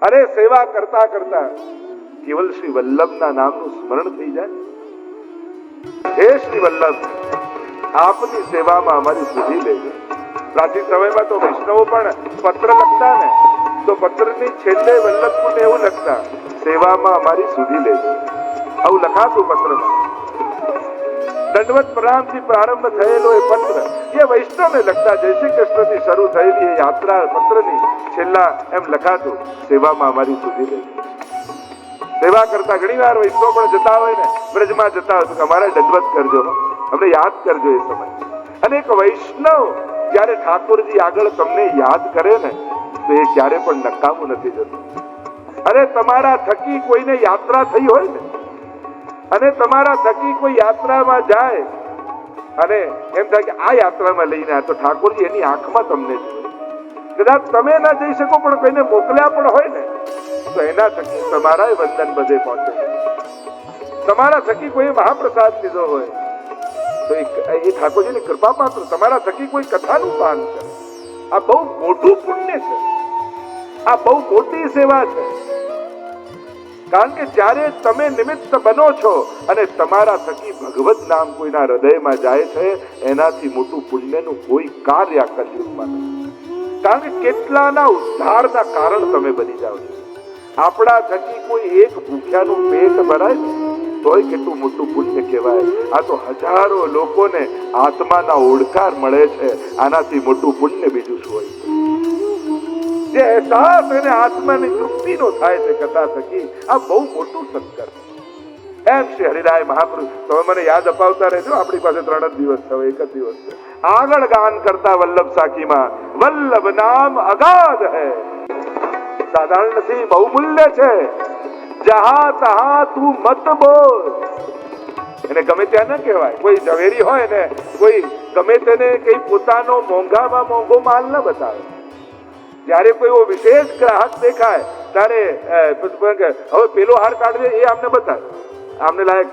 અરે સેવા કરતા કરતા કેવલ શ્રી વલ્લભના નામનું સ્મરણ થઈ જાય. હે શ્રી વલ્લભ, આપની સેવામાં અમારી સુધી લેજો. પ્રાચીન સમયમાં તો વૈષ્ણવો પણ પત્ર લખતા ને, તો પત્રની છેલ્લે વલ્લભને એવું લખતા, સેવામાં અમારી સુધી લેજો. આવું લખાતું પત્રમાં. દંડવત પ્રણામથી પ્રારંભ થયેલો એ પત્ર એ વૈષ્ણવને લખતા. જય શ્રી કૃષ્ણથી શરૂ થયેલી એ યાત્રા પત્રની છેલ્લા એમ લખાતું, સેવામાં અમારી સુધી લેજો. સેવા કરતા ઘણી વાર વૈષ્ણવ પણ જતા હોય ને, બ્રજમાં જતા હોય તો અમારે દંડવત કરજો, અમને યાદ કરજો એ સમય. અને એક વૈષ્ણવ જયારે ઠાકોરજી આગળ તમને યાદ કરે ને, તો એ ક્યારે પણ નકામું નથી જતું. અરે તમારા થકી કોઈને યાત્રા થઈ હોય ને, અને તમારા થકી કોઈ યાત્રામાં જાય અને એમ થાય કે આ યાત્રામાં લઈને આ, તો ઠાકોરજી એની આંખમાં તમને જુએ. કદાચ તમે ના જઈ શકો પણ કોઈને મોકલ્યા પણ હોય ને, તો એના થકી તમારા વંદન બધે પહોંચે. તમારા થકી કોઈ મહાપ્રસાદ લીધો હોય તો એ ઠાકોરજીની કૃપા પાત્ર. તમારા થકી કોઈ કથાનું પાન કરે, આ બહુ મોટું પુણ્ય છે, આ બહુ મોટી સેવા છે. કારણ કે જ્યારે તમે નિમિત્ત બનો છો અને તમારા થકી ભગવત નામ કોઈના હૃદયમાં જાય છે, એનાથી મોટું પુણ્યનું કોઈ કાર્ય આ કલયુગમાં નથી. કારણ કે કેટલાના ઉદ્ધારના કારણ તમે બની જાઓ છો. આપણા થકી કોઈ એક ભૂખ્યાનું પેટ ભરાય તોય કેટલું મોટું પુણ્ય કહેવાય. આ તો હજારો લોકોને આત્માના ઓળખાર મળે છે. આનાથી મોટું પુણ્ય બીજું શું હોય? જે અહેસાસ અને આત્માની તૃપ્તિનો થાય છે કથા થકી, આ બહુ મોટું સત્કર. એમ શ્રી હરિરાય મહાપુરુષ, તમે મને યાદ અપાવતા રહેજો. આપણી પાસે 3 જ દિવસ છે, એક જ દિવસ છે. આગળ ગાન કરતા વલ્લભ સાખીમાં, વલ્લભ નામ અગાધ હૈ, સાધારણ નથી, બહુ મૂલ્ય છે. જહા તહા તું મત બોલ. એને ગમે ત્યાં ન કહેવાય. કોઈ ઝવેરી હોય ને, કોઈ ગમે તેને કઈ પોતાનો મોંઘામાં મોંઘો માલ ન બતાવે. જયારે કોઈ એવો વિશેષ ગ્રાહક દેખાય ત્યારે હવે પેલો હાર કાઢવે એ આમને બતાવે, આમને લાયક.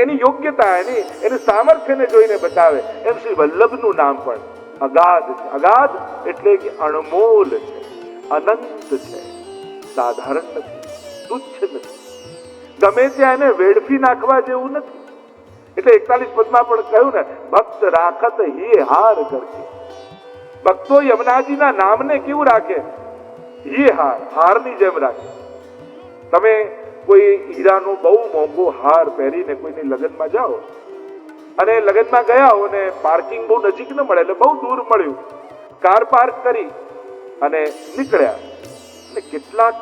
એની યોગ્યતા, એની સામર્થ્યને જોઈને બતાવે. એમ શ્રી વલ્લભનું નામ પણ અગાધ છે. અગાધ એટલે કે અણમોલ છે, અનંત છે, સાધારણ નથી, તુચ્છ નથી. ગમે ત્યાં એને વેડફી નાખવા જેવું નથી. એટલે 41 પદમાં પણ કહ્યું ને, ભક્ત રાખત હી હાર કરકે. ભક્તો યમુનાજીના નામને કેવું રાખે? હી હાર, હારની જેમ રાખે. તમે કોઈ હીરાનો બહુ મોંઘો હાર પહેરીને કોઈની લગ્નમાં જાઓ અને લગ્નમાં ગયા હો ને પાર્કિંગ બહુ નજીક ન મળે, એટલે બહુ દૂર મળ્યું, કાર પાર્ક કરી અને નીકળ્યા, અને કેટલાક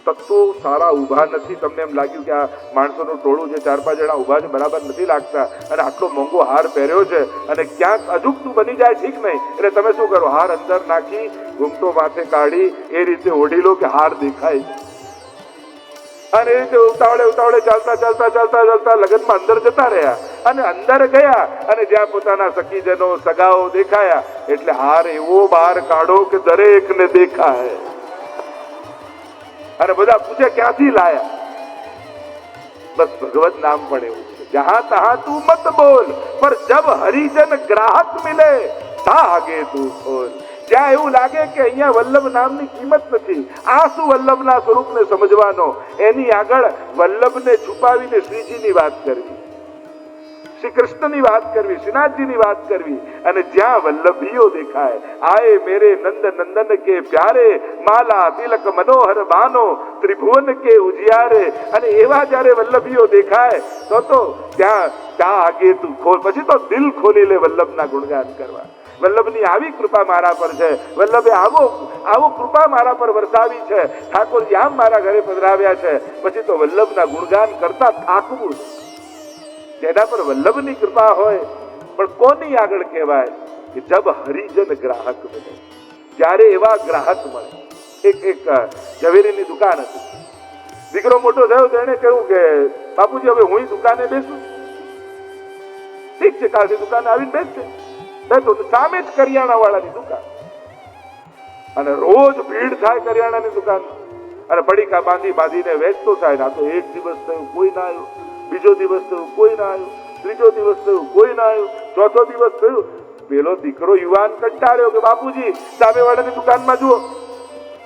તત્વો સારા ઉભા નથી. તમને એમ લાગ્યું કે આ માણસોનું ટોળું જે 4-5 જણા ઉભા છે બરાબર નથી લાગતા, અને આટલો મોંઘો હાર પહેર્યો છે, અને ક્યાંક અજુગતું બની જાય, ઠીક નહીં. એટલે તમે શું કરો? હાર અંદર નાખી, ઘૂમટો માથે કાઢી એ રીતે ઓઢી લો કે હાર દેખાય. અને એ રીતે ઉતાવળે ચાલતા લગ્નમાં અંદર જતા રહ્યા. અને અંદર ગયા અને જ્યાં પોતાના સખીજનો સગાઓ દેખાયા, એટલે હાર એવો બહાર કાઢો કે દરેકને દેખાય. અને બધા પૂછે ક્યાંથી લાયા? બસ ભગવત નામ પણ એવું છે. જહાં તહાં તું મત બોલ, પર જબ હરિજન ગ્રાહક મિલે તા આગે તું ખોલ. જ્યાં એવું લાગે કે અહીંયા વલ્લભ નામની કિંમત નથી, આ શું વલ્લભના સ્વરૂપને સમજવાનો, એની આગળ વલ્લભને છુપાવીને શ્રીજીની વાત કરવી, શ્રી કૃષ્ણની વાત કરવી, શ્રીનાથજીની વાત કરવી. અને જ્યાં વલ્લભીઓ દેખાય, આયે મેરે નંદ નંદન કે પ્યારે, માલા તિલક મનોહર બાનો, ત્રિભુવન કે ઉજિયારે. અને એવા જયારે વલ્લભીઓ દેખાય તો ત્યાં આગે તું ખોલ. પછી તો દિલ ખોલી લે વલ્લભના ગુણગાન કરવા. વલ્લભની આવી કૃપા મારા પર છે, વલ્લભે આવો કૃપા મારા પર વરસાવી છે, ઠાકોરજી આમ મારા ઘરે પધરાવ્યા છે. પછી તો વલ્લભના ગુણગાન કરતા થાકવું. જેના પર વલ્લભની કૃપા હોય, પણ કોની આગળ કહેવાય કે જબ હરિજન ગ્રાહક બને. જ્યારે એવા ગ્રાહક મળે. એક ઝવેરીની દુકાન હતી. દીકરો મોટો થયો તો એને કહ્યું કે બાપુજી હવે હું દુકાને બેસું. ઠીક છે, કાલથી દુકાને આવીને બેસશે. બેઠો તો સામે જ કરિયાણા વાળાની દુકાન, અને રોજ ભીડ થાય કરિયાણાની દુકાન. અને પડીકા બાંધીને વેચતો થાય. ના તો એક દિવસ થયું કોઈ ના આવ્યું, બીજો દિવસ થયું કોઈ ના આવ્યું, ત્રીજો દિવસ થયું કોઈ ના આવ્યું, ચોથો દિવસ થયું. પેલો દીકરો યુવાન કંટાળ્યો કે બાપુજી સામે વાળાની દુકાનમાં જુઓ,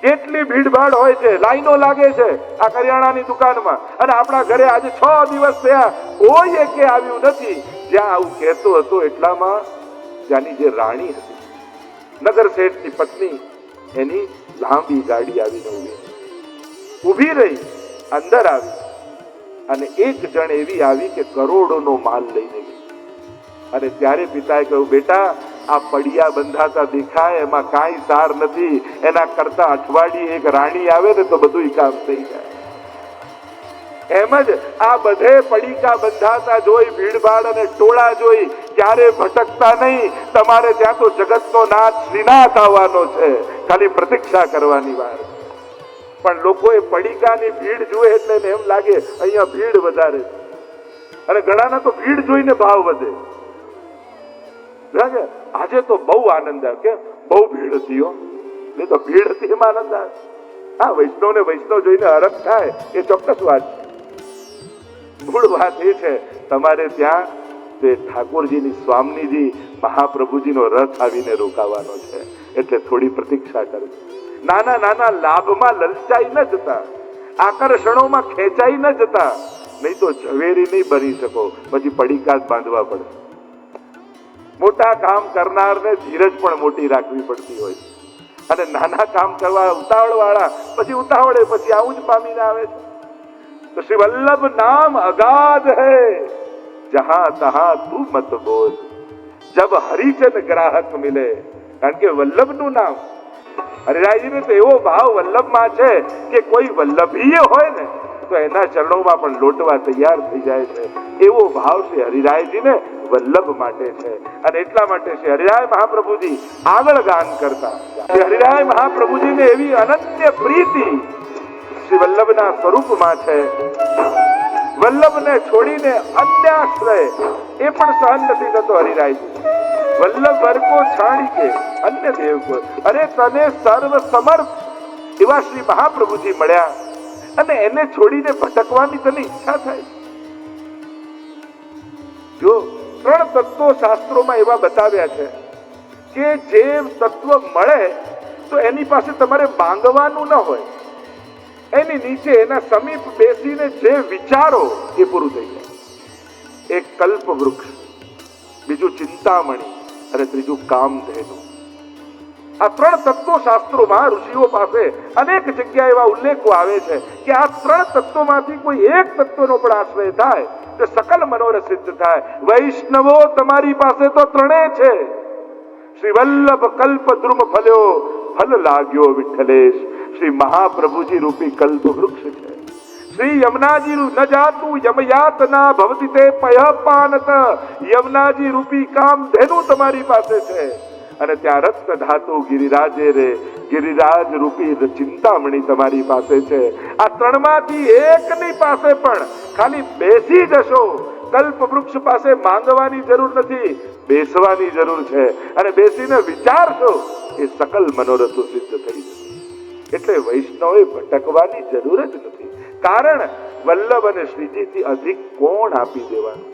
કેટલી ભીડભાડ હોય છે, લાઈનો લાગે છે આ કરિયાણાની દુકાનમાં, અને આપણા ઘરે આજે 6 દિવસ થયા કોઈ એકે આવ્યું નથી. જ્યાં આવું કહેતો હતો એટલામાં ત્યાંની જે રાણી હતી, નગર શેઠની પત્ની, એની લાંબી ગાડી આવીને ઊભી રહી, અંદર આવી, અને એક જણ એવી આવી કે કરોડોનો માલ લઈને ગઈ. અને ત્યારે પિતાએ કહ્યું, બેટા આ પડિયા બંધાતા દેખાય એમાં કાંઈ સાર નથી, એના કરતા અઠવાડિયે એક રાણી આવે ને તો બધું કામ થઈ જાય. એમ જ આ બધે પડીકા બંધાતા જોઈ, ભીડભાડ અને ટોળા જોઈ ક્યારે ભટકતા નહીં. તમારે ત્યાં તો જગતનો નાથ શ્રીનાથ આવવાનો છે, ખાલી પ્રતીક્ષા કરવાની વાર. પણ લોકોએ પડીકાની ભીડ જુએ એટલે એમ લાગે અહીંયા ભીડ વધારે છે, અને ઘણાના તો ભીડ જોઈને ભાવ વધે. આજે તો બહુ આનંદ આવે, કે બહુ ભીડ હતી હો, નહીં તો ભીડ હતી એમાં આનંદ આવે. હા, વૈષ્ણવને વૈષ્ણવ જોઈને હરખ થાય એ ચોક્કસ વાત છે. મૂળ વાત એ છે તમારે ત્યાં તે ઠાકોરજીની સ્વામીજી મહાપ્રભુજીનો રથ આવીને રોકાવાનો છે, એટલે થોડી પ્રતીક્ષા કરજો. નાના નાના લાભમાં લલચાઈ ન જતા, આકર્ષણોમાં ખેંચાઈ ન જતા, નહીં તો ઝવેરી નહીં બની શકો, પછી પડીકા જ બાંધવા પડે. મોટા કામ કરનારને ધીરજ પણ મોટી રાખવી પડતી હોય, અને નાના કામ કરવા ઉતાવળ વાળા પછી ઉતાવળે પછી આવું જ પામીને આવે છે. તો શ્રી વલ્લભ નામ અગાધ હૈ, જહાં તહાં તું મત બોલ, જબ હરિજન ગ્રાહક મિલે. કારણ કે વલ્લભનું નામ, હરિરાયજીને તો એવો ભાવ વલ્લભમાં છે કે કોઈ વલ્લભીય હોય ને તો એના ચરણોમાં પણ લોટવા તૈયાર થઈ જાય છે. એવો ભાવ શ્રી હરિરાયજીને વલ્લભ માટે છે. અને એટલા માટે શ્રી હરિરાય મહાપ્રભુજી આગળ ગાન કરતા, શ્રી હરિરાય મહાપ્રભુજીને એવી અનન્ય પ્રીતિ શ્રી વલ્લભના સ્વરૂપમાં છે. વલ્લભને છોડીને અન્યાશ્રય એ પણ સહન નથી થતો હરિરાયજી. વલ્લભ વર્કો છાણી કે અન્ય દેવ કો, અરે તને સર્વ સમર્થ એવા શ્રી મહાપ્રભુજી મળ્યા, અને એને છોડીને ભટકવાની તને ઈચ્છા થાય. જો 3 તત્વો શાસ્ત્રોમાં એવા બતાવ્યા છે કે જે તત્વ મળે તો એની પાસે તમારે માંગવાનું ન હોય, એની નીચે એના સમીપ બેસીને જે વિચારો એ પૂરું થઈ જાય. એક કલ્પ વૃક્ષ, બીજું ચિંતામણી, અને ત્રીજું કામધેનુ. આ 3 તત્વો શાસ્ત્રોમાં ઋષિઓ પાસે અનેક જગ્યાએ એવા ઉલ્લેખો આવે છે કે આ 3 તત્વોમાંથી કોઈ એક તત્વનો પણ આશ્રય થાય તો સકલ મનોરથ સિદ્ધ થાય. વૈષ્ણવો તમારી પાસે તો 3 છે. શ્રી વલ્લભ કલ્પ દ્રુમ ફલ્યો, ફલ લાગ્યો વિઠ્ઠલેશ. શ્રી મહાપ્રભુજી રૂપી કલ્પ વૃક્ષ છે. શ્રી યમુનાજી ન જાતું યમયાતના ભવતિ તે પયપાનત. યમુનાજી રૂપી કામધેનુ તમારી પાસે છે, અને ત્યાં રત્ન ધાતુ ગિરિરાજે રે, ગિરિરાજ રૂપી ચિંતામણી તમારી પાસે છે. આ 3 માંથી એકની પાસે પણ ખાલી બેસી જશો. કલ્પ વૃક્ષ પાસે માંગવાની જરૂર નથી, બેસવાની જરૂર છે, અને બેસીને વિચારશો એ સકલ મનોરથો સિદ્ધ થઈ જશે. એટલે વૈષ્ણવે ભટકવાની જરૂર જ નથી. કારણ વલ્લભ અને શ્રીજીથી અધિક કોણ આપી દેવાનું.